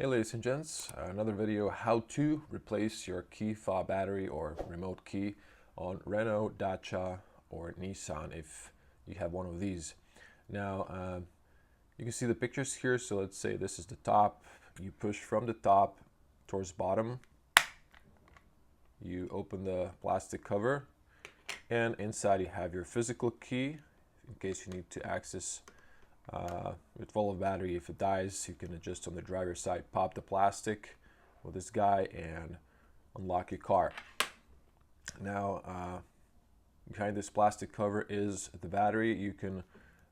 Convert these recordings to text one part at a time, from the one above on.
Hey ladies and gents, another video how to replace your key fob battery or remote key on Renault, Dacia or Nissan if you have one of these. Now you can see the pictures here, so let's say this is the top. You push from the top towards bottom, you open the plastic cover, and inside you have your physical key in case you need to access with full of battery. If it dies, you can adjust on the driver's side, pop the plastic with this guy and unlock your car. Now behind this plastic cover is the battery. You can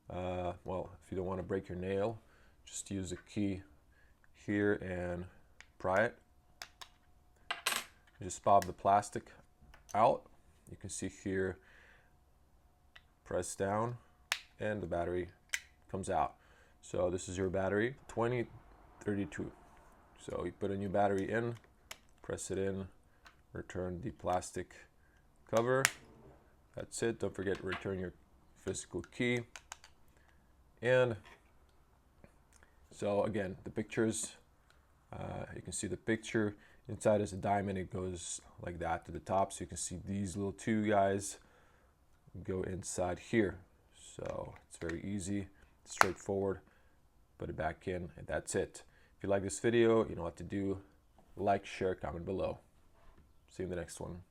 well, if you don't want to break your nail, just use a key here and pry it. You just pop the plastic out. You can see here, press down and the battery comes out. So this is your battery, 2032. So you put a new battery in, press it in, return the plastic cover. That's it. Don't forget to return your physical key. And so again, the pictures, you can see the picture. Inside is a diamond. It goes like that to the top. So you can see these little two guys go inside here. So it's very easy, straightforward. Put it back in and that's it. If you like this video, you know what to do. Like, share, comment below. See you in the next one.